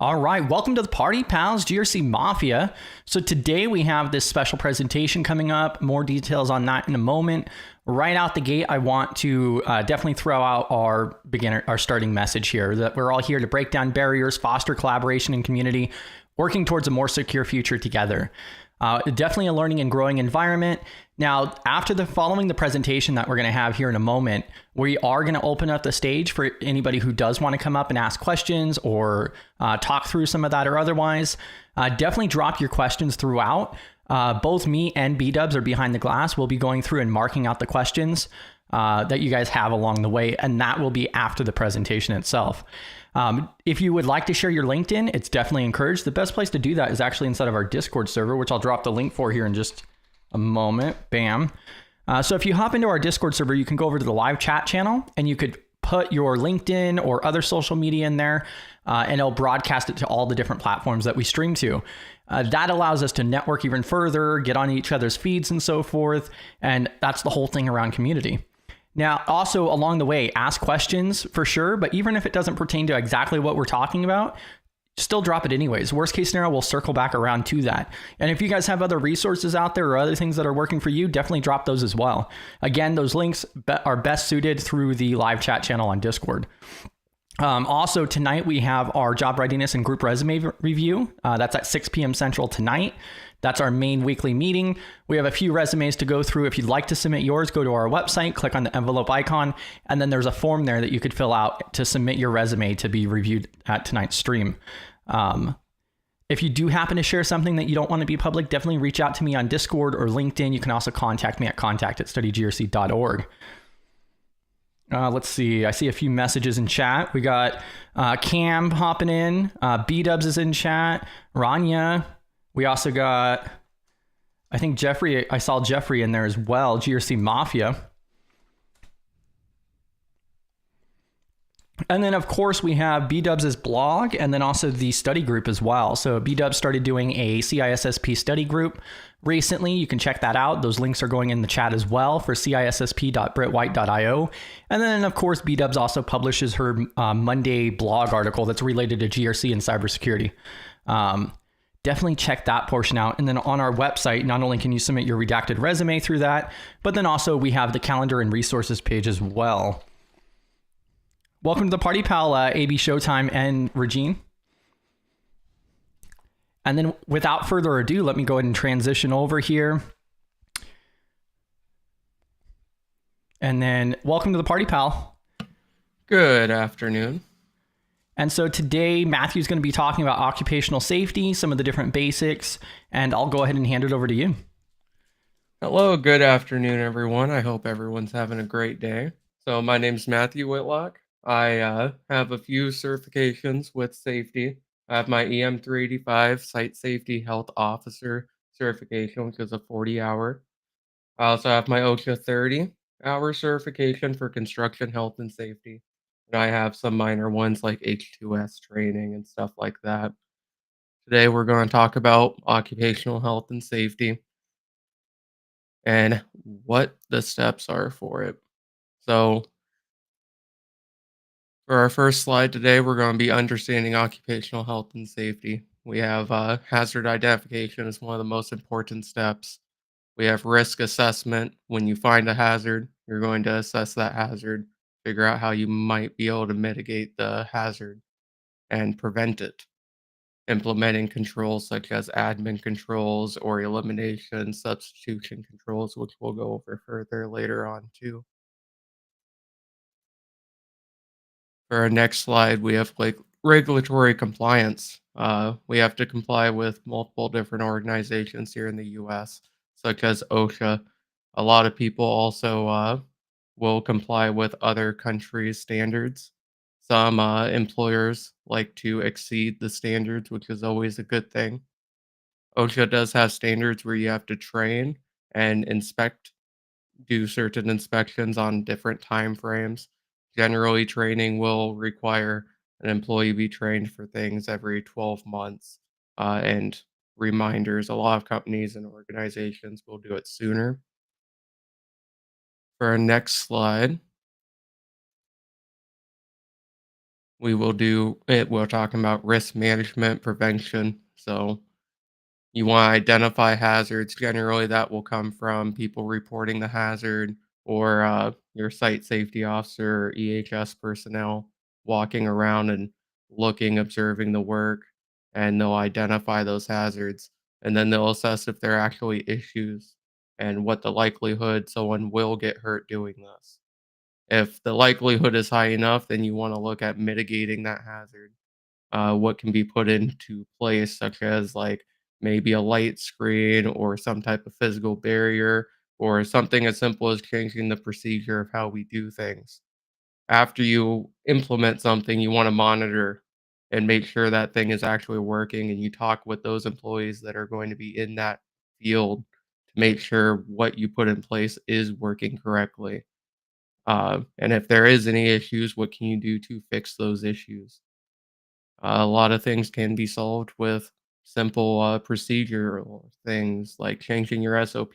All right, welcome to the party, pals, GRC Mafia. So today we have this special presentation coming up. More details on that in a moment. Right out the gate, I want to definitely throw out our starting message here that we're all here to break down barriers, foster collaboration and community, working towards a more secure future together. Definitely a learning and growing environment. Now, following the presentation that we're going to have here in a moment, we are going to open up the stage for anybody who does want to come up and ask questions or talk through some of that or otherwise. Definitely drop your questions throughout. Both me and B-Dubs are behind the glass. We'll be going through and marking out the questions that you guys have along the way, and that will be after the presentation itself. If you would like to share your LinkedIn, it's definitely encouraged. The best place to do that is actually inside of our Discord server, which I'll drop the link for here in just a moment. Bam. So if you hop into our Discord server, you can go over to the live chat channel and you could put your LinkedIn or other social media in there, and it'll broadcast it to all the different platforms that we stream to. That allows us to network even further, get on each other's feeds and so forth. And that's the whole thing around community. Now, also along the way, ask questions for sure, but even if it doesn't pertain to exactly what we're talking about, still drop it anyways. Worst case scenario, we'll circle back around to that. And if you guys have other resources out there or other things that are working for you, definitely drop those as well. Again, those links are best suited through the live chat channel on Discord. Also, tonight we have our job readiness and group resume review. That's at 6 p.m. Central tonight. That's our main weekly meeting. We have a few resumes to go through. If you'd like to submit yours, go to our website, click on the envelope icon, and then there's a form there that you could fill out to submit your resume to be reviewed at tonight's stream. If you do happen to share something that you don't want to be public, definitely reach out to me on Discord or LinkedIn. You can also contact me at contact@studygrc.org. Let's see. I see a few messages in chat. We got Cam hopping in. B-Dubs is in chat. Rania. We also got, I think Jeffrey. I saw Jeffrey in there as well. GRC Mafia. And then, of course, we have B-Dubs' blog and then also the study group as well. So B-Dubs started doing a CISSP study group recently. You can check that out. Those links are going in the chat as well for cissp.brittwhite.io. And then, of course, B-Dubs also publishes her Monday blog article that's related to GRC and cybersecurity. Definitely check that portion out. And then on our website, not only can you submit your redacted resume through that, but then also we have the calendar and resources page as well. Welcome to the party, pal, AB Showtime and Regine. And then without further ado, let me go ahead and transition over here. And then welcome to the party, pal. Good afternoon. And so today, Matthew's going to be talking about occupational safety, some of the different basics, and I'll go ahead and hand it over to you. Hello, good afternoon, everyone. I hope everyone's having a great day. So my name's Matthew Whitlock. I have a few certifications with safety. I have my EM385 Site Safety Health Officer certification, which is a 40-hour. I also have my OSHA 30-hour certification for construction health and safety. And I have some minor ones like H2S training and stuff like that. Today we're going to talk about occupational health and safety and what the steps are for it. So for our first slide today, we're going to be understanding occupational health and safety. We have hazard identification as one of the most important steps. We have risk assessment. When you find a hazard, you're going to assess that hazard, figure out how you might be able to mitigate the hazard and prevent it. Implementing controls such as admin controls or elimination, substitution controls, which we'll go over further later on too. For our next slide, we have like regulatory compliance. We have to comply with multiple different organizations here in the US, such as OSHA. A lot of people also will comply with other countries' standards. Some employers like to exceed the standards, which is always a good thing. OSHA does have standards where you have to train and do certain inspections on different time frames. Generally, training will require an employee be trained for things every 12 months and reminders. A lot of companies and organizations will do it sooner. For our next slide, We will do it. We're talking about risk management prevention. So you want to identify hazards. Generally, that will come from people reporting the hazard or your site safety officer or EHS personnel walking around and looking, observing the work, and they'll identify those hazards. And then they'll assess if there are actually issues and what the likelihood someone will get hurt doing this. If the likelihood is high enough, then you want to look at mitigating that hazard. What can be put into place, such as like maybe a light screen or some type of physical barrier, or something as simple as changing the procedure of how we do things. After you implement something, you want to monitor and make sure that thing is actually working, and you talk with those employees that are going to be in that field to make sure what you put in place is working correctly. And if there is any issues, what can you do to fix those issues? A lot of things can be solved with simple procedural things like changing your SOP.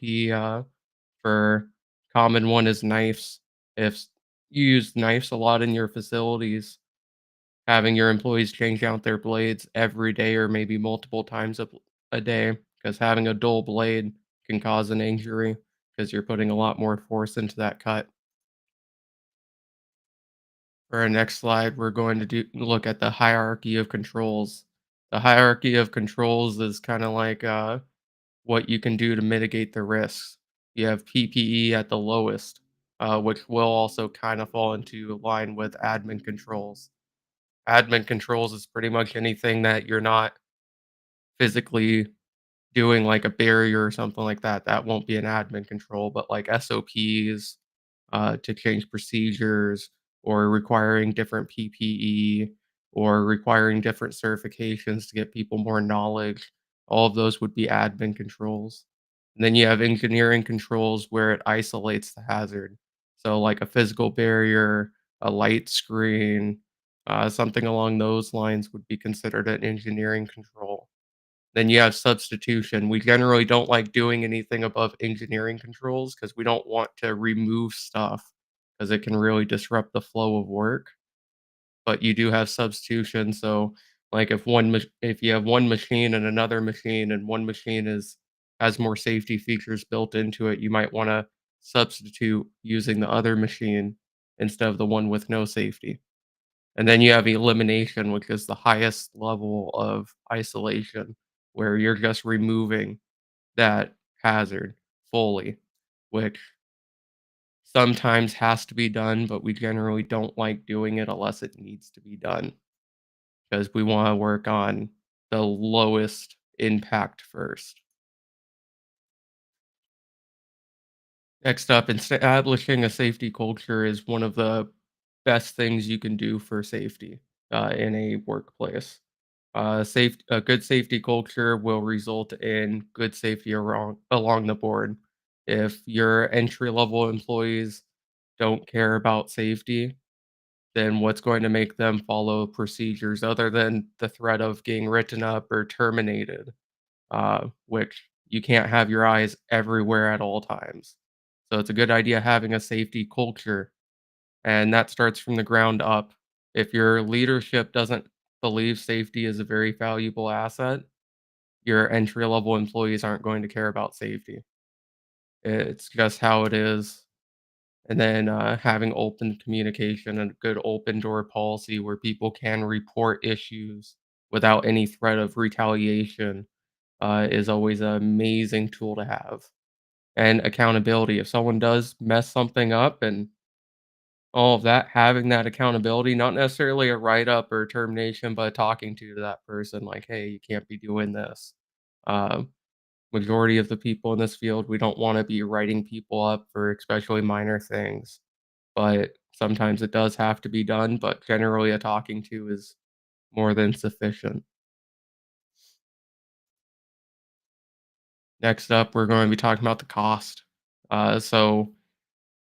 For common one is knives. If you use knives a lot in your facilities, having your employees change out their blades every day or maybe multiple times a day, because having a dull blade can cause an injury because you're putting a lot more force into that cut. For our next slide, we're going to look at the hierarchy of controls. The hierarchy of controls is kind of like what you can do to mitigate the risks. You have PPE at the lowest, which will also kind of fall into line with admin controls. Admin controls is pretty much anything that you're not physically doing, like a barrier or something like that. That won't be an admin control, but like SOPs, to change procedures or requiring different PPE or requiring different certifications to get people more knowledge. All of those would be admin controls. And then you have engineering controls where it isolates the hazard. So, like a physical barrier, a light screen, something along those lines would be considered an engineering control. Then you have substitution. We generally don't like doing anything above engineering controls because we don't want to remove stuff because it can really disrupt the flow of work. But you do have substitution. So, like if you have one machine and another machine, and one machine is has more safety features built into it, you might want to substitute using the other machine instead of the one with no safety. And then you have elimination, which is the highest level of isolation, where you're just removing that hazard fully, which sometimes has to be done, but we generally don't like doing it unless it needs to be done because we want to work on the lowest impact first. Next up, establishing a safety culture is one of the best things you can do for safety in a workplace. A good safety culture will result in good safety along the board. If your entry level employees don't care about safety, then what's going to make them follow procedures other than the threat of getting written up or terminated? Which you can't have your eyes everywhere at all times. So it's a good idea having a safety culture, and that starts from the ground up. If your leadership doesn't believe safety is a very valuable asset, your entry level employees aren't going to care about safety. It's just how it is. And then having open communication and a good open door policy where people can report issues without any threat of retaliation is always an amazing tool to have. And accountability. If someone does mess something up and all of that, having that accountability, not necessarily a write up or termination, but talking to that person like, hey, you can't be doing this. Um, Majority of the people in this field, we don't want to be writing people up for especially minor things, but sometimes it does have to be done. But generally, a talking to is more than sufficient. Next up, we're going to be talking about the cost. So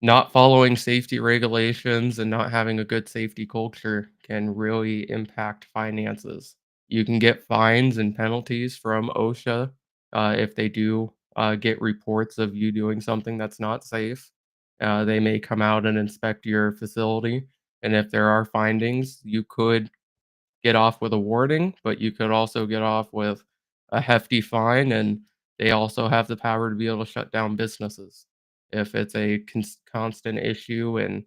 not following safety regulations and not having a good safety culture can really impact finances. You can get fines and penalties from OSHA if they do get reports of you doing something that's not safe. They may come out and inspect your facility, And if there are findings, you could get off with a warning, but you could also get off with a hefty fine, and they also have the power to be able to shut down businesses. If it's a constant issue and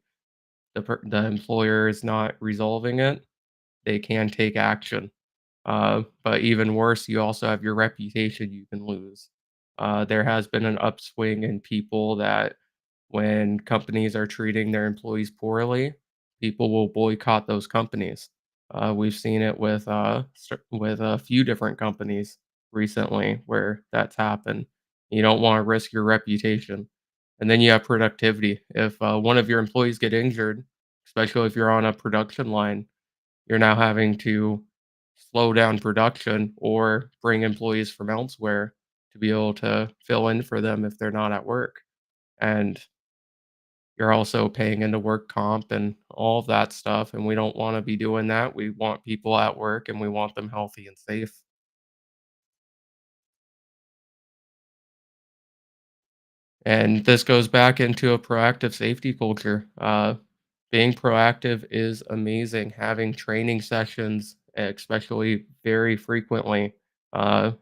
the employer is not resolving it, they can take action. But even worse, you also have your reputation you can lose. There has been an upswing in people that when companies are treating their employees poorly, people will boycott those companies. We've seen it with with a few different companies recently where that's happened. You don't want to risk your reputation, and then you have productivity. If one of your employees get injured, especially if you're on a production line, you're now having to slow down production or bring employees from elsewhere to be able to fill in for them if they're not at work. And you're also paying into work comp and all of that stuff. And we don't want to be doing that. We want people at work and we want them healthy and safe. And this goes back into a proactive safety culture. Being proactive is amazing. Having training sessions, especially very frequently,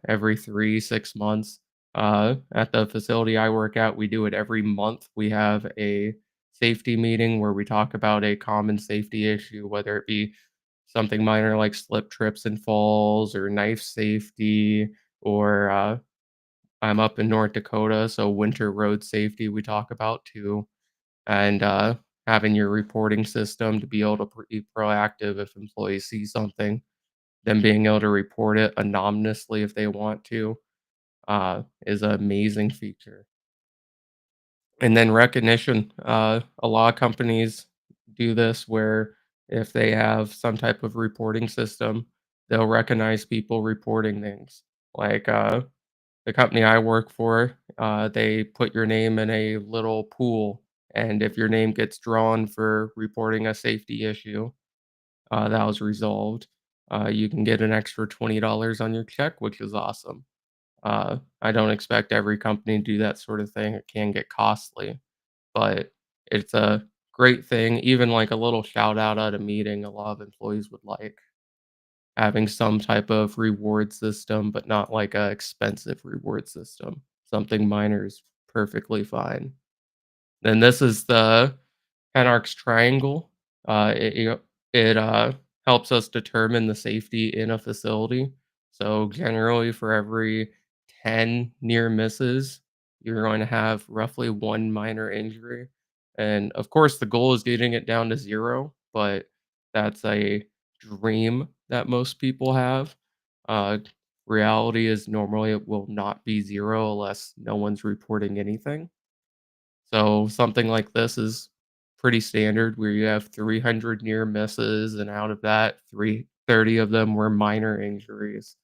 every 3, 6 months. At the facility I work at, we do it every month. We have a safety meeting where we talk about a common safety issue, whether it be something minor like slip, trips, and falls, or knife safety, or I'm up in North Dakota, so winter road safety we talk about too, and having your reporting system to be able to be proactive if employees see something, then being able to report it anonymously if they want to is an amazing feature. And then recognition. A lot of companies do this where if they have some type of reporting system, they'll recognize people reporting things. Like the company I work for, they put your name in a little pool, and if your name gets drawn for reporting a safety issue, that was resolved, you can get an extra $20 on your check, which is awesome. I don't expect every company to do that sort of thing. It can get costly, but it's a great thing. Even like a little shout out at a meeting, a lot of employees would like having some type of reward system, but not like a expensive reward system. Something minor is perfectly fine. Then this is the Penarch's triangle. It helps us determine the safety in a facility. So generally, for every 10 near misses, you're going to have roughly one minor injury. And of course, the goal is getting it down to zero, but that's a dream that most people have. Uh, Reality is normally it will not be zero unless no one's reporting anything. So something like this is pretty standard where you have 300 near misses, and out of that, 330 of them were minor injuries,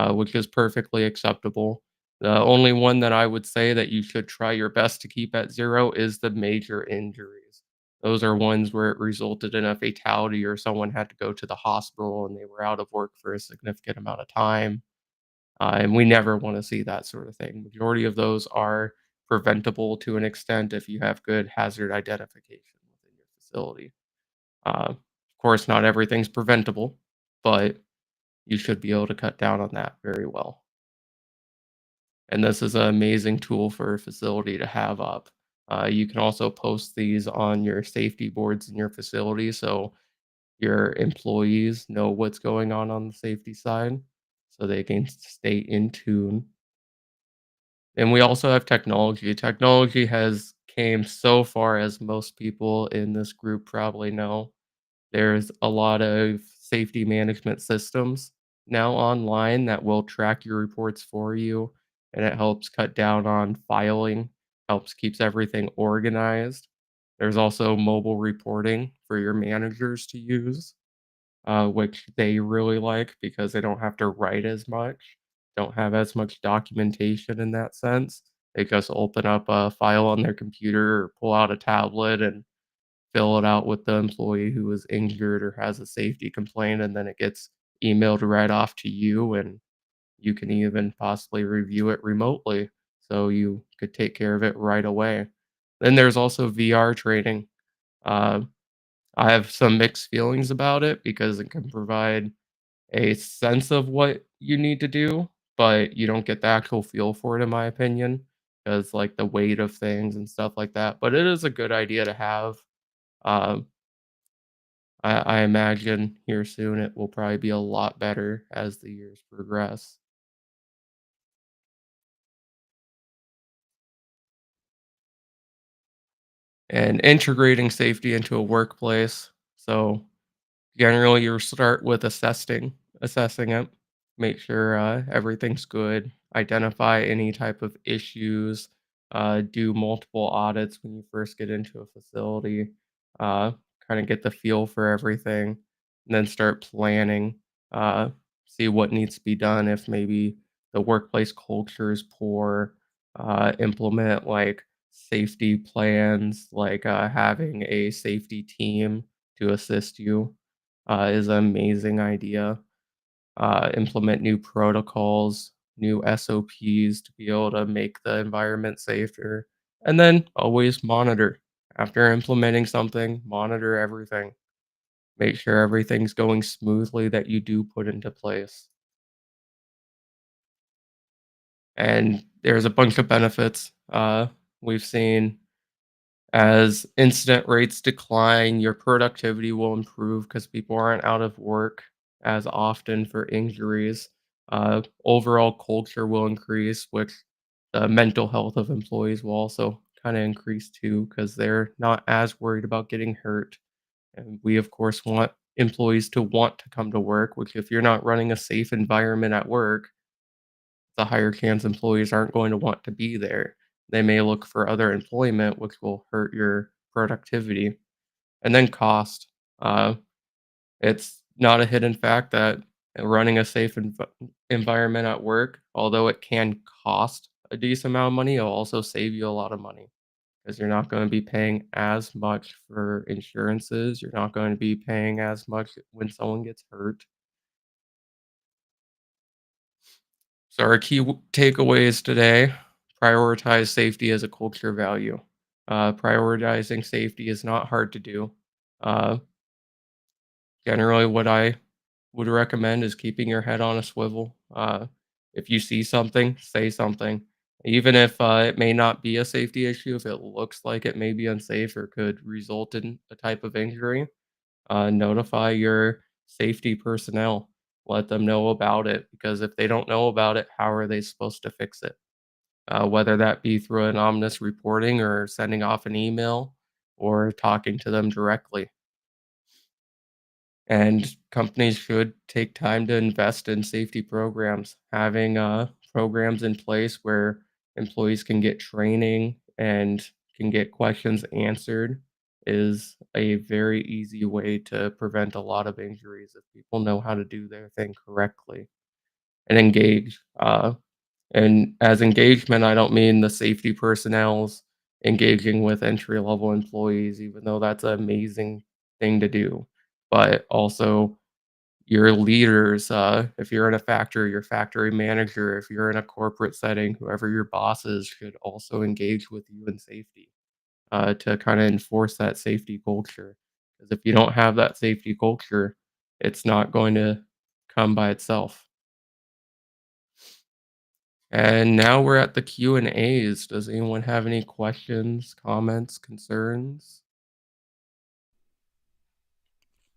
which is perfectly acceptable. The only one that I would say that you should try your best to keep at zero is the major injuries. Those are ones where it resulted in a fatality or someone had to go to the hospital and they were out of work for a significant amount of time. And we never want to see that sort of thing. Majority of those are preventable to an extent if you have good hazard identification within your facility. Of course, not everything's preventable, but you should be able to cut down on that very well. And this is an amazing tool for a facility to have up. You can also post these on your safety boards in your facility so your employees know what's going on the safety side so they can stay in tune. And we also have technology. Technology has came so far, as most people in this group probably know. There's a lot of safety management systems now online that will track your reports for you, and it helps cut down on filing, helps keeps everything organized. There's also mobile reporting for your managers to use, which they really like because they don't have to write as much, don't have as much documentation in that sense. They just open up a file on their computer or pull out a tablet and fill it out with the employee who was injured or has a safety complaint, and then it gets emailed right off to you, and you can even possibly review it remotely, so you could take care of it right away. Then there's also VR training. Uh, I have some mixed feelings about it because it can provide a sense of what you need to do, but you don't get the actual feel for it, in my opinion, because like the weight of things and stuff like that. But it is a good idea to have. Um, I imagine here soon it will probably be a lot better as the years progress. And integrating safety into a workplace. So generally, you start with assessing it, make sure everything's good, identify any type of issues, do multiple audits when you first get into a facility, uh, kind of get the feel for everything, and then start planning, uh, see what needs to be done if maybe the workplace culture is poor, implement like safety plans, like having a safety team to assist you is an amazing idea. Implement new protocols, new SOPs to be able to make the environment safer. And then always monitor. After implementing something, monitor everything. Make sure everything's going smoothly that you do put into place. And there's a bunch of benefits. We've seen as incident rates decline, your productivity will improve because people aren't out of work as often for injuries. Overall culture will increase, which the mental health of employees will also kind of increase too because they're not as worried about getting hurt. And we, of course, want employees to want to come to work, which, if you're not running a safe environment at work, the higher chance employees aren't going to want to be there. They may look for other employment, which will hurt your productivity. And then cost. Uh, it's not a hidden fact that running a safe environment at work, although it can cost a decent amount of money, it'll also save you a lot of money because you're not going to be paying as much for insurances. You're not going to be paying as much when someone gets hurt. So our key takeaways today: prioritize safety as a culture value. Prioritizing safety is not hard to do. Uh, Generally, what I would recommend is keeping your head on a swivel. If you see something, say something. Even if it may not be a safety issue, if it looks like it may be unsafe or could result in a type of injury, notify your safety personnel. Let them know about it because if they don't know about it, how are they supposed to fix it? Whether that be through anonymous reporting or sending off an email or talking to them directly. And companies should take time to invest in safety programs. Having programs in place where employees can get training and can get questions answered is a very easy way to prevent a lot of injuries if people know how to do their thing correctly and engage. And as engagement, I don't mean the safety personnel's engaging with entry level employees, even though that's an amazing thing to do, but also your leaders. If you're in a factory, your factory manager, if you're in a corporate setting, whoever your boss is should also engage with you in safety to kind of enforce that safety culture. Because if you don't have that safety culture, it's not going to come by itself. And now we're at the Q and A's. Does anyone have any questions, comments, concerns?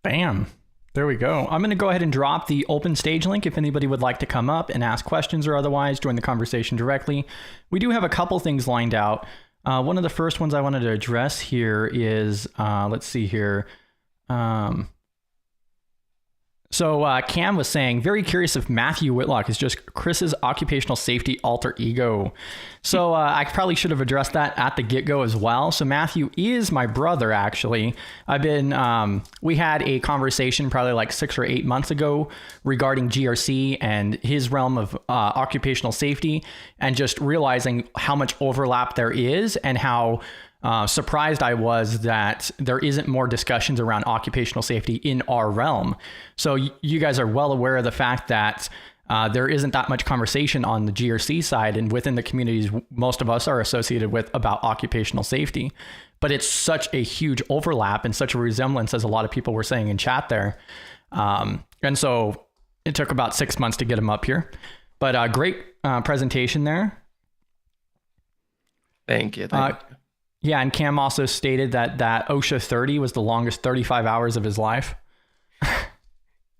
Bam. There we go. I'm going to go ahead and drop the open stage link if anybody would like to come up and ask questions or otherwise join the conversation directly. We do have a couple things lined out. One of the first ones I wanted to address here is, let's see here. So Cam was saying, very curious if Matthew Whitlock is just Chris's occupational safety alter ego. So I probably should have addressed that at the get-go as well. So Matthew is my brother, actually. We had a conversation probably like 6 or 8 months ago regarding GRC and his realm of occupational safety, and just realizing how much overlap there is and how surprised I was that there isn't more discussions around occupational safety in our realm. So you guys are well aware of the fact that there isn't that much conversation on the GRC side and within the communities most of us are associated with about occupational safety. but it's such a huge overlap and such a resemblance, as a lot of people were saying in chat there. And so it took about 6 months to get him up here, but great presentation there. Thank you. Yeah, and Cam also stated that OSHA 30 was the longest 35 hours of his life.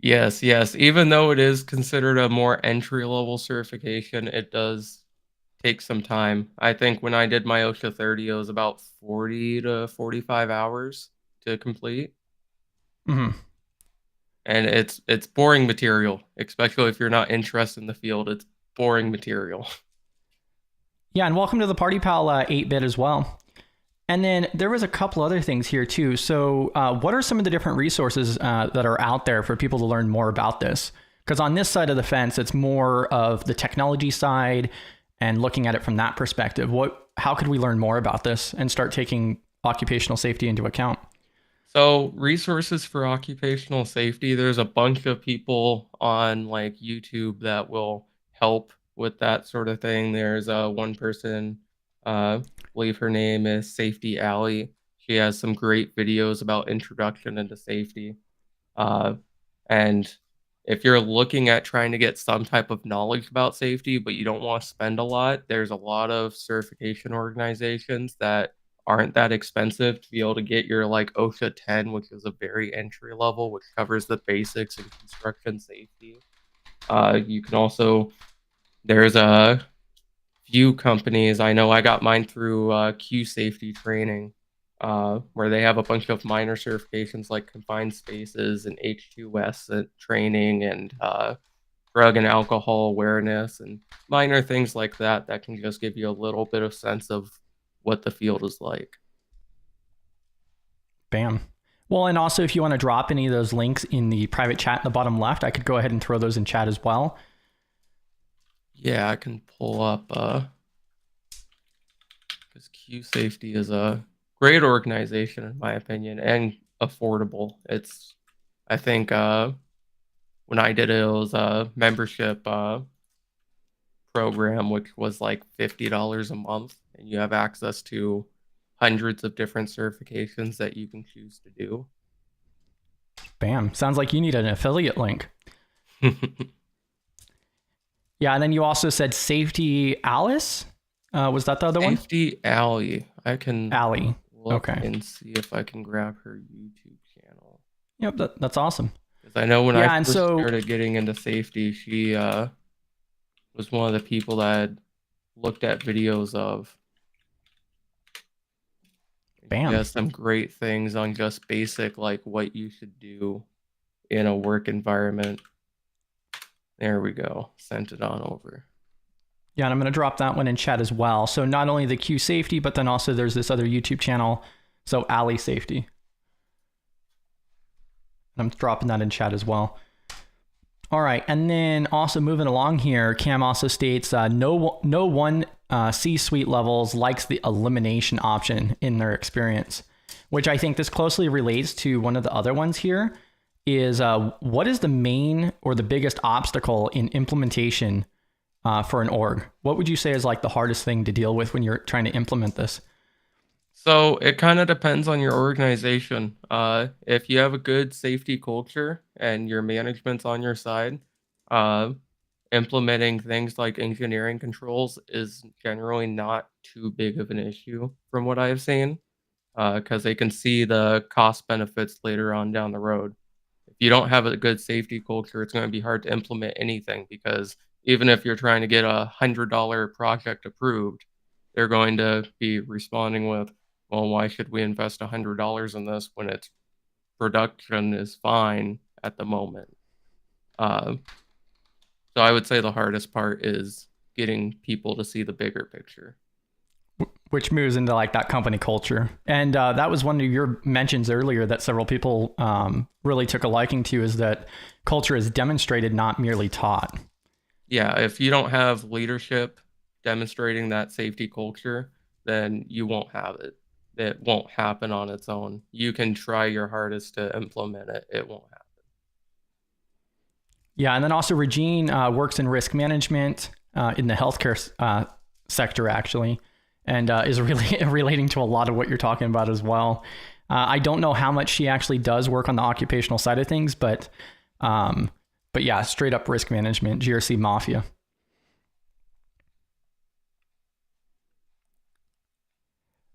Yes. Even though it is considered a more entry-level certification, it does take some time. I think when I did my OSHA 30, it was about 40 to 45 hours to complete. Mm-hmm. And it's boring material, especially if you're not interested in the field. It's boring material. Yeah, and welcome to the Party Pal 8-bit as well. And then there was a couple other things here too. So what are some of the different resources that are out there for people to learn more about this? Because on this side of the fence, it's more of the technology side and looking at it from that perspective. How could we learn more about this and start taking occupational safety into account? So resources for occupational safety, there's a bunch of people on like YouTube that will help with that sort of thing. There's one person, I believe her name is Safety Alley. She has some great videos about introduction into safety. And if you're looking at trying to get some type of knowledge about safety, but you don't want to spend a lot, there's a lot of certification organizations that aren't that expensive to be able to get your like OSHA 10, which is a very entry level, which covers the basics in construction safety. You can also, there's a few companies, I know I got mine through Q Safety Training, where they have a bunch of minor certifications like confined spaces and H2S training and drug and alcohol awareness and minor things like that that can just give you a little bit of sense of what the field is like. Bam. Well, and also if you want to drop any of those links in the private chat in the bottom left, I could go ahead and throw those in chat as well. Yeah, I can pull up because Q Safety is a great organization in my opinion and affordable. It's, I think when I did it, it was a membership program, which was like $50 a month, and you have access to hundreds of different certifications that you can choose to do. Bam. Sounds like you need an affiliate link. Yeah, and then you also said Safety Alice. Was that the other one? Safety Alley. I can look and see if I can grab her YouTube channel. Yep, that's awesome. Because I know when I first started getting into safety, she was one of the people that I'd looked at videos of. Bam. She has some great things on just basic, like what you should do in a work environment. There we go. Sent it on over. Yeah, and I'm going to drop that one in chat as well. So not only the Q Safety, but then also there's this other YouTube channel. So Alley Safety. I'm dropping that in chat as well. All right, and then also moving along here, Cam also states no one C-suite levels likes the elimination option in their experience, which I think this closely relates to one of the other ones here. Is what is the main or the biggest obstacle in implementation for an org? What would you say is like the hardest thing to deal with when you're trying to implement this? So it kind of depends on your organization. If you have a good safety culture and your management's on your side, implementing things like engineering controls is generally not too big of an issue from what I've seen, because they can see the cost benefits later on down the road. If you don't have a good safety culture, it's going to be hard to implement anything, because even if you're trying to get a $100 project approved, they're going to be responding with, well, why should we invest $100 in this when its production is fine at the moment? So I would say the hardest part is getting people to see the bigger picture. Which moves into like that company culture. And that was one of your mentions earlier that several people really took a liking to, is that culture is demonstrated, not merely taught. Yeah, if you don't have leadership demonstrating that safety culture, then you won't have it. It won't happen on its own. You can try your hardest to implement it. It won't happen. Yeah, and then also Regine works in risk management in the healthcare sector, actually. and is really relating to a lot of what you're talking about as well. I don't know how much she actually does work on the occupational side of things, but yeah, straight up risk management, GRC Mafia.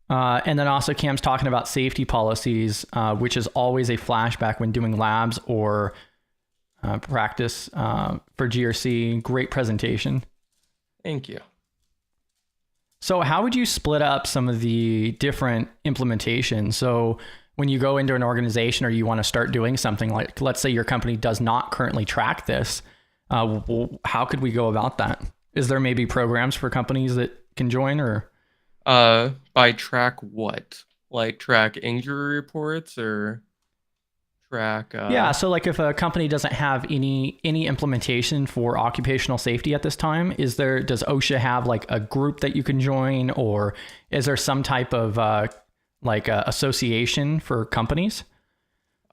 And then also Cam's talking about safety policies, which is always a flashback when doing labs or practice for GRC. Great presentation. Thank you. So how would you split up some of the different implementations? So when you go into an organization or you want to start doing something, like let's say your company does not currently track this, how could we go about that? Is there maybe programs for companies that can join, or? By track what? Like track injury reports or track Yeah, so like if a company doesn't have any implementation for occupational safety at this time, does OSHA have like a group that you can join, or is there some type of association for companies?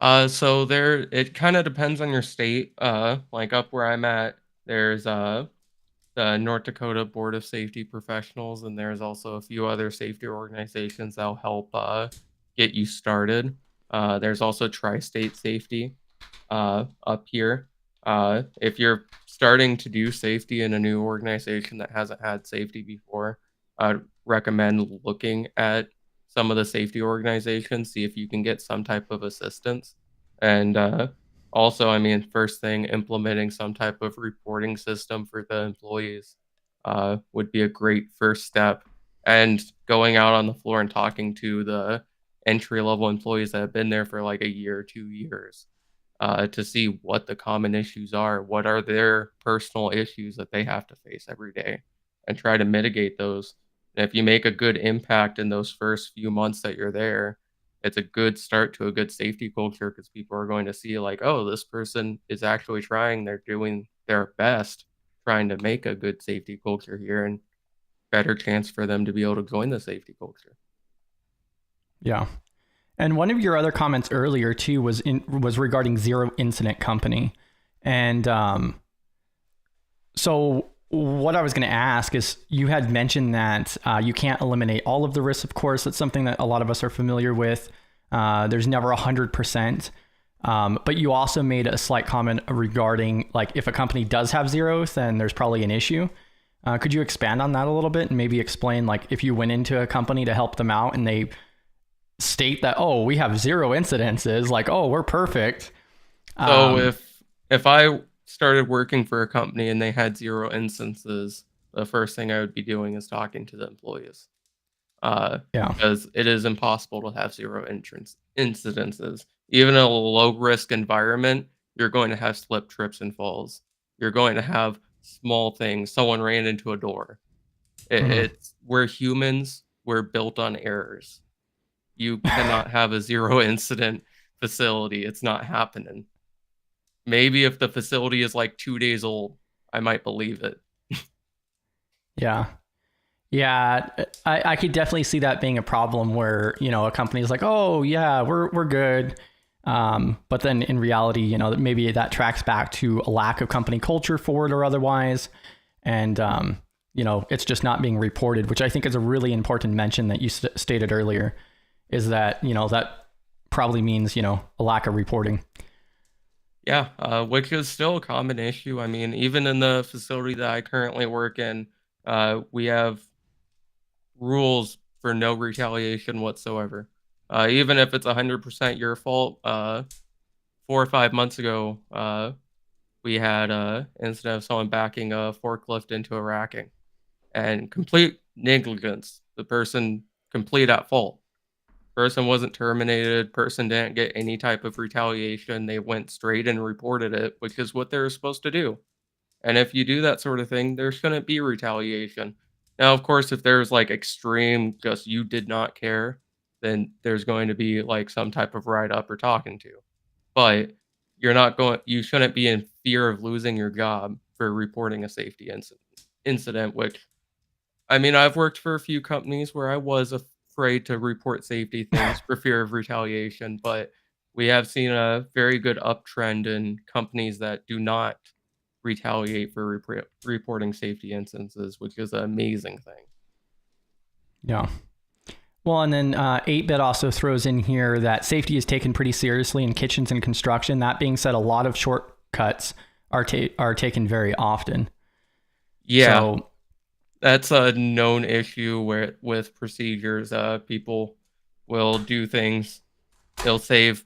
So there it kind of depends on your state. Like up where I'm at, there's the North Dakota Board of Safety Professionals, and there's also a few other safety organizations that'll help get you started. There's also Tri-State Safety up here. If you're starting to do safety in a new organization that hasn't had safety before, I'd recommend looking at some of the safety organizations, see if you can get some type of assistance. And also, I mean, first thing, implementing some type of reporting system for the employees would be a great first step. And going out on the floor and talking to the entry level employees that have been there for like a year, 2 years, to see what the common issues are, what are their personal issues that they have to face every day, and try to mitigate those. And if you make a good impact in those first few months that you're there, it's a good start to a good safety culture, because people are going to see like, oh, this person is actually trying, they're doing their best trying to make a good safety culture here, and better chance for them to be able to join the safety culture. Yeah. And one of your other comments earlier too was regarding zero incident company. And so what I was going to ask is, you had mentioned that you can't eliminate all of the risks, of course. That's something that a lot of us are familiar with. There's never 100%. But you also made a slight comment regarding, like, if a company does have zeros, then there's probably an issue. Could you expand on that a little bit and maybe explain, like, if you went into a company to help them out and they state that, oh, we have zero incidences, like, oh, we're perfect. So if I started working for a company and they had zero instances, the first thing I would be doing is talking to the employees. Yeah. Because it is impossible to have zero entrance incidences. Even in a low risk environment, you're going to have slip, trips, and falls. You're going to have small things. Someone ran into a door. Mhm. It's we're humans. We're built on errors. You cannot have a zero incident facility. It's not happening. Maybe if the facility is like 2 days old, I might believe it. Yeah. Yeah, I could definitely see that being a problem where, a company is like, oh yeah, we're good. But then in reality, maybe that tracks back to a lack of company culture for it or otherwise. And, it's just not being reported, which I think is a really important mention that you stated earlier, is that, that probably means, a lack of reporting. Yeah, which is still a common issue. I mean, even in the facility that I currently work in, we have rules for no retaliation whatsoever. Even if it's 100% your fault. 4 or 5 months ago, we had a incident of someone backing a forklift into a racking, and complete negligence. The person complete at fault. Person wasn't terminated. Person didn't get any type of retaliation. They went straight and reported it, which is what they're supposed to do. And if you do that sort of thing, there shouldn't be retaliation. Now, of course, if there's like extreme, just you did not care, then there's going to be like some type of write up or talking to. But you shouldn't be in fear of losing your job for reporting a safety incident, which, I mean, I've worked for a few companies where I was afraid to report safety things for fear of retaliation, but we have seen a very good uptrend in companies that do not retaliate for reporting safety instances, which is an amazing thing. Yeah. Well, and then 8-bit also throws in here that safety is taken pretty seriously in kitchens and construction. That being said, a lot of shortcuts are taken very often. Yeah, So that's a known issue where with procedures, people will do things. They'll save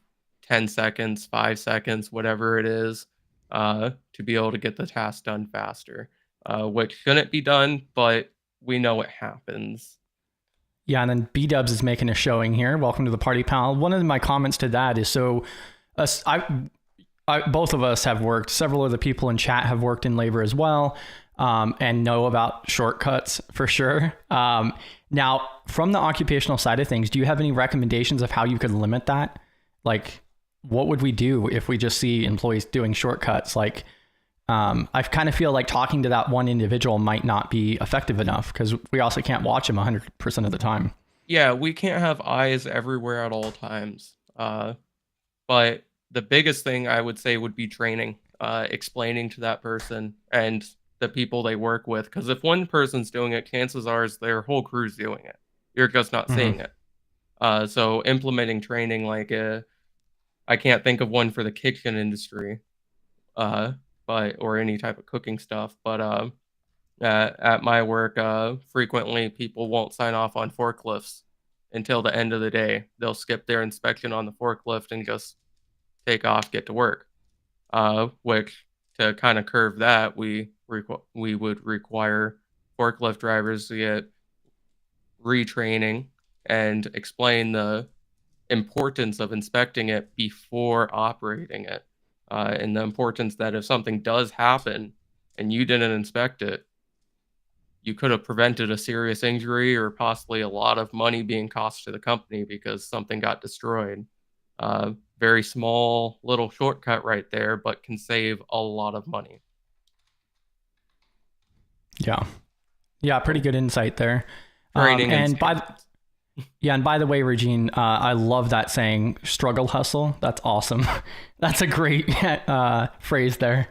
10 seconds, 5 seconds, whatever it is, to be able to get the task done faster, which shouldn't be done, but we know it happens. yeah, and then B Dubs is making a showing here. Welcome to the party panel. One of my comments to that is so, both of us have worked. Several of the people in chat have worked in labor as well, and know about shortcuts for sure. Now, from the occupational side of things, do you have any recommendations of how you could limit that? Like, what would we do if we just see employees doing shortcuts? Like, I kind of feel like talking to that one individual might not be effective enough because we also can't watch them 100% of the time. Yeah, we can't have eyes everywhere at all times. But the biggest thing I would say would be training, explaining to that person and the people they work with. Because if one person's doing it, chances are is their whole crew's doing it. You're just not seeing Mm-hmm. it. So implementing training, like I can't think of one for the kitchen industry, uh, but or any type of cooking stuff. But at my work, frequently people won't sign off on forklifts until the end of the day. They'll skip their inspection on the forklift and just take off, get to work. Which to kind of curve that, we would require forklift drivers to get retraining and explain the importance of inspecting it before operating it, and the importance that if something does happen and you didn't inspect it, you could have prevented a serious injury or possibly a lot of money being cost to the company because something got destroyed. Very small little shortcut right there, but can save a lot of money. Yeah. Yeah. Pretty So good insight there. training and And standards. by the way, Regine, I love that saying, struggle hustle. That's awesome. That's a great phrase there.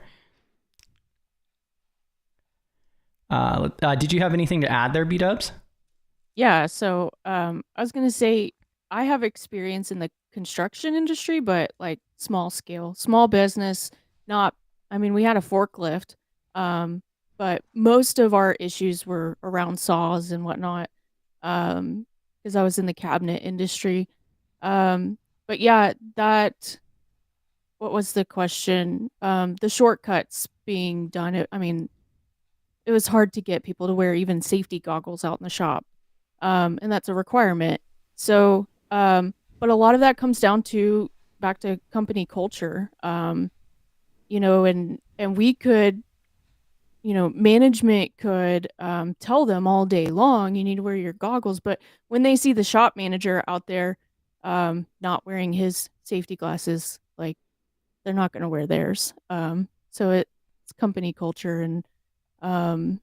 Did you have anything to add there, B Dubs? Yeah, so I was gonna say I have experience in the construction industry, but like small scale, small business, not I mean, we had a forklift, um, but most of our issues were around saws and whatnot, because I was in the cabinet industry. But yeah, that what was the question? The shortcuts being done. I mean, it was hard to get people to wear even safety goggles out in the shop, and that's a requirement. So, but a lot of that comes down to back to company culture, and we could, management could tell them all day long, you need to wear your goggles, but when they see the shop manager out there not wearing his safety glasses, like they're not going to wear theirs. So it's company culture, and um,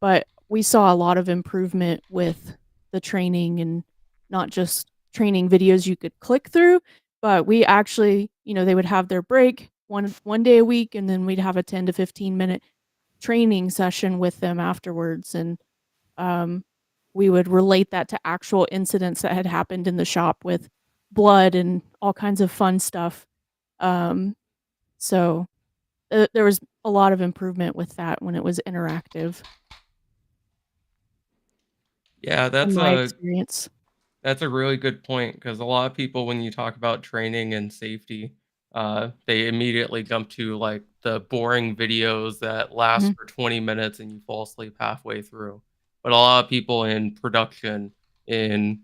but we saw a lot of improvement with the training, and not just training videos you could click through, but we actually, they would have their break one day a week, and then we'd have a 10 to 15 minute training session with them afterwards, and um, we would relate that to actual incidents that had happened in the shop with blood and all kinds of fun stuff. Um, so there was a lot of improvement with that when it was interactive, Yeah, in my experience. that's a really good point because a lot of people, when you talk about training and safety, they immediately jump to like the boring videos that last Mhm. for 20 minutes and you fall asleep halfway through. But a lot of people in production, in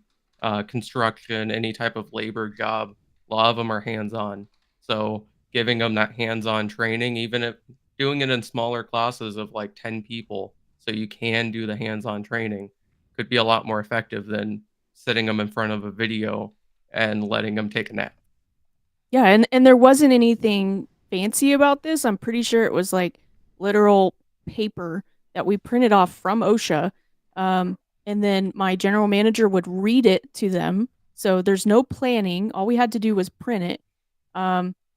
construction, any type of labor job, a lot of them are hands on. So giving them that hands on training, even if doing it in smaller classes of like 10 people, so you can do the hands on training, could be a lot more effective than sitting them in front of a video and letting them take a nap. Yeah, and there wasn't anything fancy about this. I'm pretty sure it was like literal paper that we printed off from OSHA. And then my general manager would read it to them. So there's no planning. All we had to do was print it.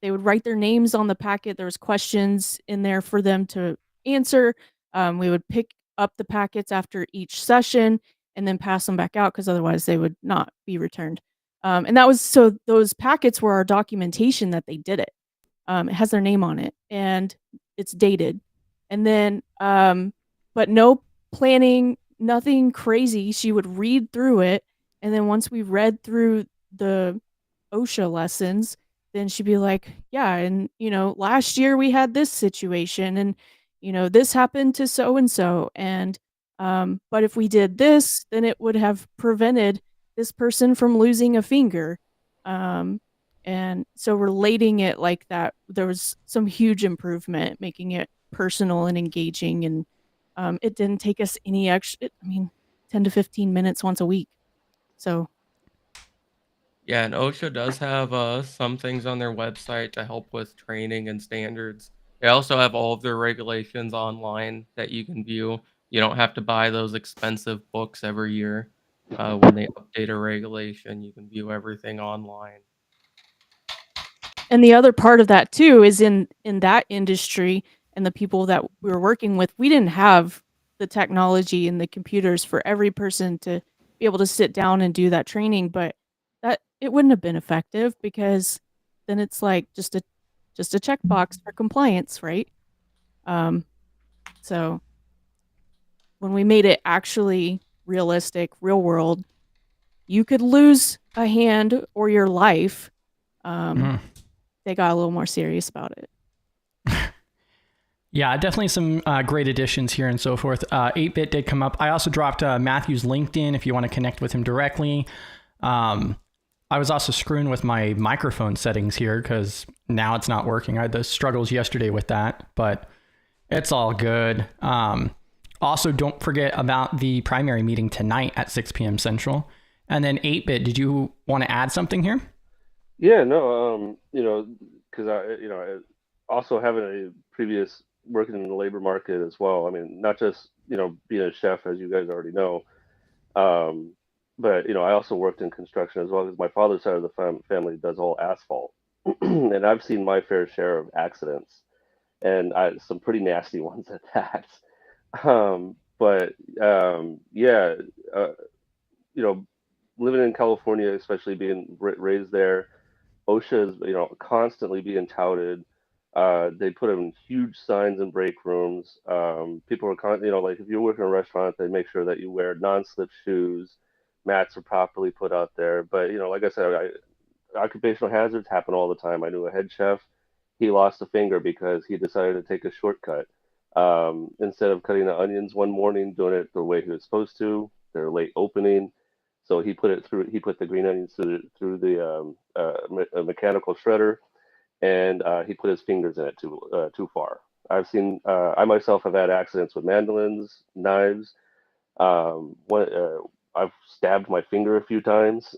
They would write their names on the packet. There was questions in there for them to answer. We would pick up the packets after each session, and then pass them back out because otherwise they would not be returned. And that was so those packets were our documentation that they did it. It has their name on it and it's dated. And then, but no planning, nothing crazy. She would read through it. And then once we read through the OSHA lessons, then she'd be like, yeah, and last year we had this situation and this happened to so and so. And but if we did this, then it would have prevented this person from losing a finger. Um, and so relating it like that, there was some huge improvement, making it personal and engaging. And it didn't take us any extra, 10 to 15 minutes once a week. So, Yeah, and OSHA does have some things on their website to help with training and standards. They also have all of their regulations online that you can view. You don't have to buy those expensive books every year. When they update a regulation, you can view everything online. and the other part of that too is in that industry and the people that we were working with, we didn't have the technology and the computers for every person to be able to sit down and do that training, but that it wouldn't have been effective because then it's like just a checkbox for compliance, right? Um, so when we made it actually realistic, real world, you could lose a hand or your life. They got a little more serious about it. Yeah, definitely some great additions here and so forth. 8-Bit did come up. I also dropped Matthew's LinkedIn if you want to connect with him directly. I was also screwing with my microphone settings here because now it's not working. I had the struggles yesterday with that, but it's all good. Also, don't forget about the primary meeting tonight at 6 p.m. Central. And then 8-Bit, did you want to add something here? Yeah, no, because I also having a previous working in the labor market as well. I mean, not just being a chef, as you guys already know, um, but I also worked in construction as well because my father's side of the family does all asphalt, and I've seen my fair share of accidents, and some pretty nasty ones at that. But yeah, uh, you know, living in California, especially being raised there. OSHA is, constantly being touted. They put in huge signs in break rooms. People are, like if you work in a restaurant, they make sure that you wear non-slip shoes. Mats are properly put out there. But like I said, occupational hazards happen all the time. I knew a head chef. He lost a finger because he decided to take a shortcut. Instead of cutting the onions one morning, doing it the way he was supposed to, they're late opening. So he put it through. He put the green onions through the mechanical shredder, and he put his fingers in it too far. I've seen. I myself have had accidents with mandolins, knives. I've stabbed my finger a few times.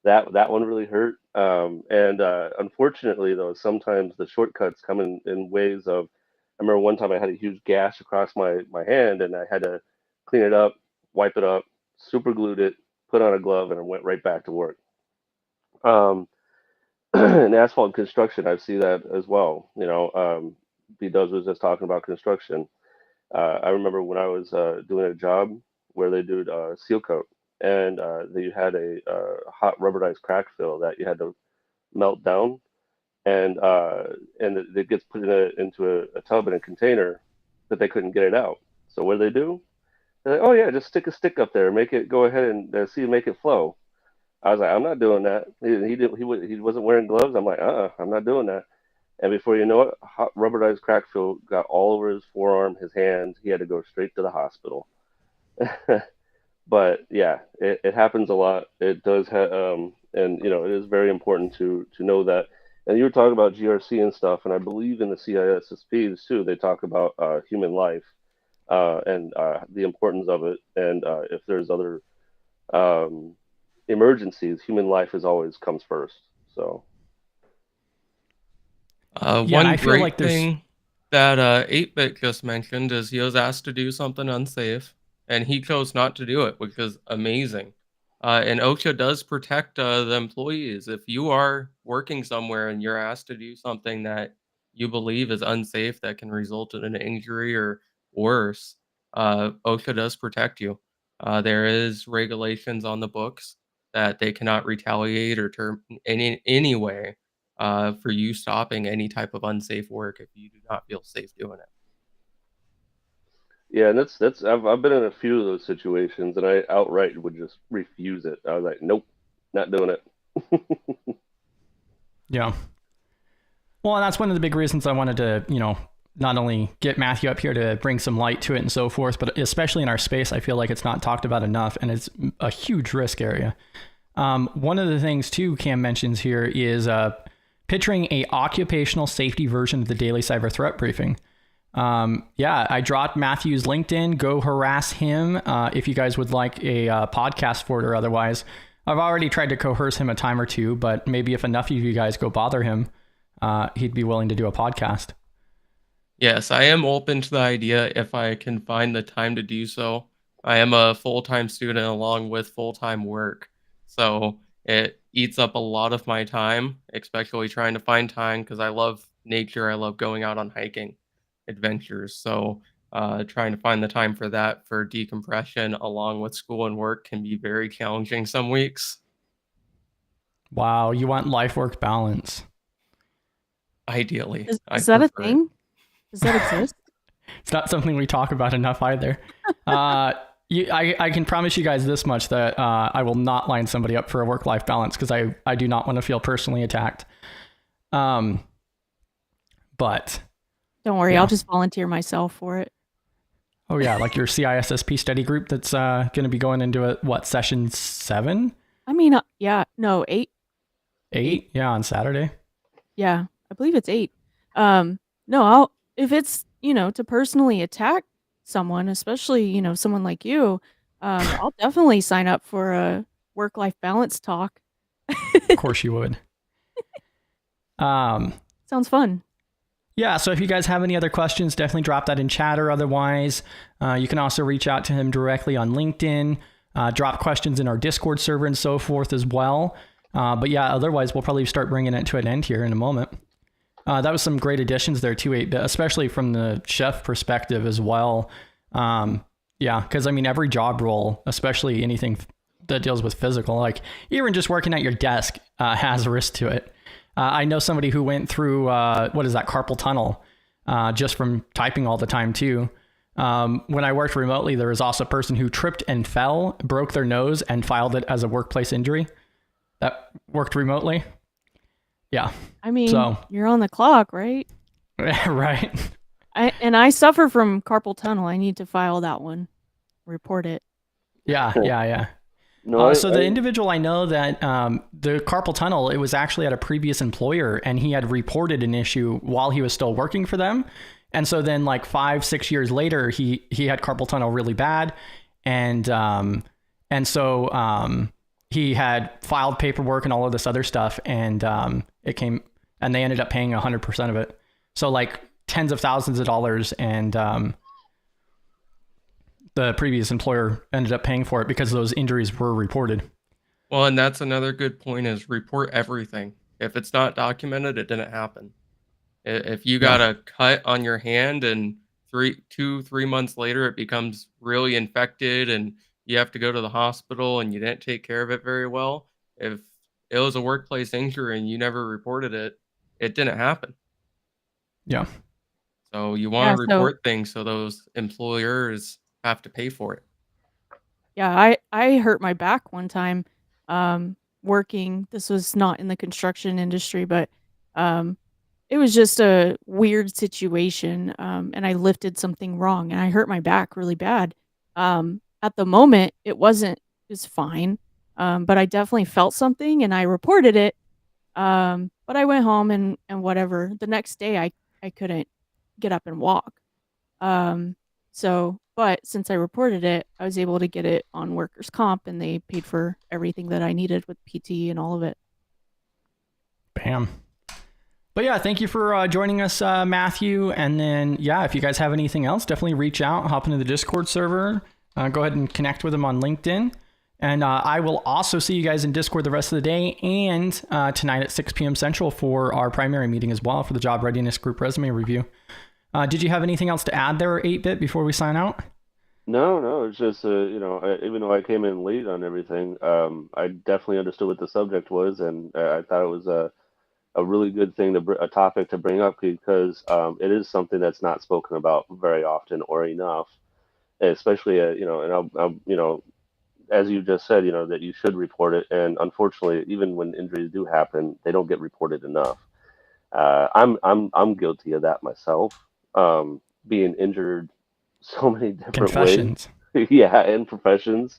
That one really hurt. And unfortunately, though, sometimes the shortcuts come in ways of. I remember one time I had a huge gash across my hand, and I had to clean it up, wipe it up, super glued it, put on a glove, and I went right back to work. Um, in asphalt construction, I see that as well. B Dubs was just talking about construction. I remember when I was doing a job where they do seal coat, and they had a hot rubberized crack fill that you had to melt down, and it gets put into a tub in a container, but they couldn't get it out. So what do they do? They're like, oh yeah, just stick a stick up there, make it go ahead and see, make it flow. I was like, I'm not doing that. He wasn't wearing gloves. I'm like, I'm not doing that. And before you know it, hot rubberized crack fill got all over his forearm, his hand. He had to go straight to the hospital. But yeah, it happens a lot. It does, and it is very important to know that. And you were talking about GRC and stuff, and I believe in the CISSPs too. They talk about human life and the importance of it, and if there's other um, emergencies, human life is always comes first. So Yeah, and One I feel great like there's thing that 8-Bit just mentioned is he was asked to do something unsafe, and he chose not to do it, which is amazing. And OSHA does protect the employees. If you are working somewhere and you're asked to do something that you believe is unsafe that can result in an injury or worse, OSHA does protect you. There is regulations on the books that they cannot retaliate or term in any way for you stopping any type of unsafe work if you do not feel safe doing it. Yeah, and that's I've been in a few of those situations, and I outright would just refuse it. I was like, nope, not doing it. Yeah. Well, and that's one of the big reasons I wanted to, not only get Matthew up here to bring some light to it and so forth, but especially in our space, I feel like it's not talked about enough, and it's a huge risk area. One of the things too Cam mentions here is picturing a occupational safety version of the daily cyber threat briefing. I dropped Matthew's LinkedIn. Go harass him if you guys would like a podcast for it or otherwise. I've already tried to coerce him a time or two, but maybe if enough of you guys go bother him, he'd be willing to do a podcast. Yes, I am open to the idea if I can find the time to do so. I am a full-time student along with full-time work, so it eats up a lot of my time, especially trying to find time because I love nature. I love going out on hiking adventures. So trying to find the time for that for decompression along with school and work can be very challenging some weeks. Wow, you want life-work balance. Ideally. Is that a thing? Does that exist? It's not something we talk about enough either. I can promise you guys this much, that I will not line somebody up for a work-life balance because I do not want to feel personally attacked. But don't worry, yeah. I'll just volunteer myself for it. Oh yeah, like your CISSP study group that's going to be going into session 7? I mean, 8. 8? Yeah, on Saturday. Yeah, I believe it's 8. No, if it's, to personally attack someone, especially, someone like you, I'll definitely sign up for a work-life balance talk. Of course you would. Sounds fun. Yeah, so if you guys have any other questions, definitely drop that in chat or otherwise. You can also reach out to him directly on LinkedIn, drop questions in our Discord server and so forth as well. But yeah, otherwise we'll probably start bringing it to an end here in a moment. That was some great additions there too, 8-bit, especially from the chef perspective as well. Yeah, because I mean, every job role, especially anything that deals with physical, like even just working at your desk has a risk to it. I know somebody who went through, carpal tunnel, just from typing all the time too. When I worked remotely, there was also a person who tripped and fell, broke their nose, and filed it as a workplace injury. That worked remotely. Yeah. I mean, you're on the clock, right? Right. I suffer from carpal tunnel. I need to file that one, report it. Yeah. No, the individual I know that the carpal tunnel, it was actually at a previous employer, and he had reported an issue while he was still working for them. And so then like 5-6 years later, he had carpal tunnel really bad. And so he had filed paperwork and all of this other stuff, and they ended up paying 100% of it. So like tens of thousands of dollars, and the previous employer ended up paying for it because those injuries were reported. Well, and that's another good point, is report everything. If it's not documented, it didn't happen. If you got a cut on your hand and 3 months later it becomes really infected and you have to go to the hospital and you didn't take care of it very well, if it was a workplace injury and you never reported it, it didn't happen. Yeah. So you want to report things so those employers have to pay for it. Yeah, I hurt my back one time working. This was not in the construction industry, but it was just a weird situation, and I lifted something wrong, and I hurt my back really bad. At the moment, it was fine, but I definitely felt something, and I reported it. But I went home and whatever. The next day, I couldn't get up and walk. But since I reported it, I was able to get it on workers' comp, and they paid for everything that I needed with PT and all of it. Bam. But yeah, thank you for joining us, Matthew. And then, yeah, if you guys have anything else, definitely reach out, hop into the Discord server, go ahead and connect with him on LinkedIn. And I will also see you guys in Discord the rest of the day and tonight at 6 p.m. Central for our primary meeting as well for the Job Readiness Group resume review. Did you have anything else to add there, 8-bit, before we sign out? No, it's just even though I came in late on everything, I definitely understood what the subject was, and I thought it was a really good thing a topic to bring up because it is something that's not spoken about very often or enough, especially and as you just said, that you should report it, and unfortunately, even when injuries do happen, they don't get reported enough. I'm guilty of that myself, being injured so many different ways. Confessions. Yeah, in professions,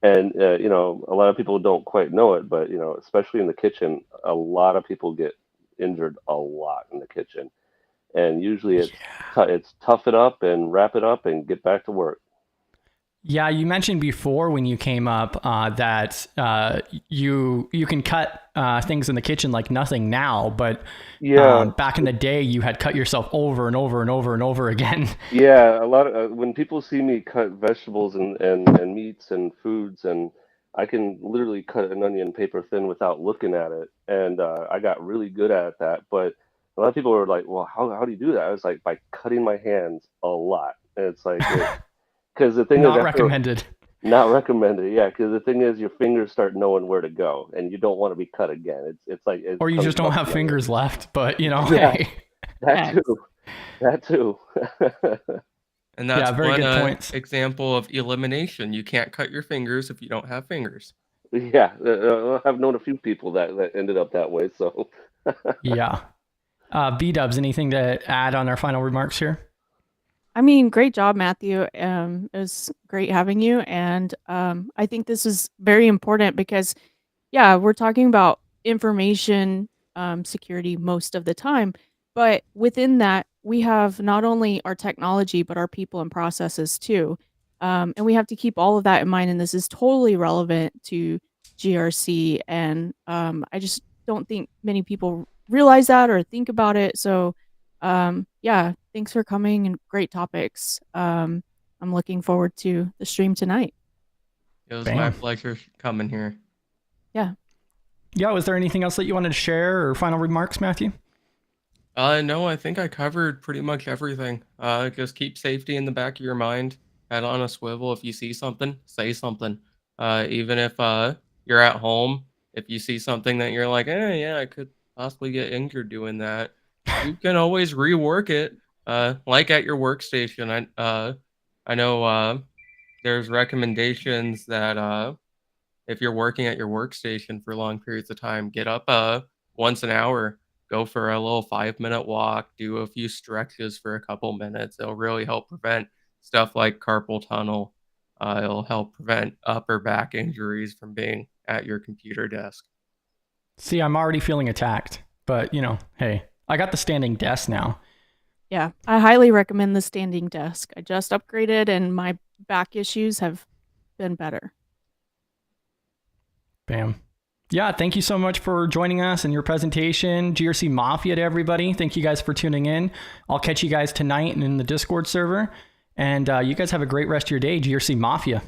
and a lot of people don't quite know it, but especially in the kitchen, a lot of people get injured a lot in the kitchen, and usually it's tough it up and wrap it up and get back to work. Yeah, you mentioned before when you came up that you can cut things in the kitchen like nothing now, but Yeah, back in the day you had cut yourself over and over and over and over again. yeah, a lot of when people see me cut vegetables and meats and foods, and I can literally cut an onion paper thin without looking at it, and I got really good at that. But a lot of people were like, "Well, how do you do that?" I was like, "By cutting my hands a lot." And it's like because the thing is, Not after recommended. not recommended, yeah, because the thing is, your fingers start knowing where to go, and you don't want to be cut again. It's like it Or you comes just don't much have younger. fingers left, but Yeah, hey. that Facts. too, that too. And Yeah, that's very one good points. example of elimination. You can't cut your fingers if you don't have fingers. Yeah, I've known a few people that ended up that way. So, Yeah. B-dubs, anything to add on our final remarks here? I mean, great job, Matthew. It was great having you, and I think this is very important because, yeah, we're talking about information security most of the time, but within that, we have not only our technology but our people and processes too, and we have to keep all of that in mind. And this is totally relevant to GRC, and I just don't think many people realize that or think about it. So, yeah, thanks for coming and great topics. I'm looking forward to the stream tonight. It was my Bam. pleasure coming here. Yeah. Yeah, was there anything else that you wanted to share or final remarks, Matthew? No, I think I covered pretty much everything. Just keep safety in the back of your mind. Head on a swivel. If you see something, say something. Even if you're at home, if you see something that you're like, yeah, I could possibly get injured doing that, you can always rework it. Like at your workstation. I know there's recommendations that if you're working at your workstation for long periods of time, get up once an hour, go for a little 5 minute walk, do a few stretches for a couple minutes. It'll really help prevent stuff like carpal tunnel. It'll help prevent upper back injuries from being at your computer desk. See, I'm already feeling attacked, but hey, I got the standing desk now. Yeah, I highly recommend the standing desk. I just upgraded and my back issues have been better. Bam. Yeah, thank you so much for joining us and your presentation. GRC Mafia to everybody. Thank you guys for tuning in. I'll catch you guys tonight and in the Discord server. And you guys have a great rest of your day, GRC Mafia.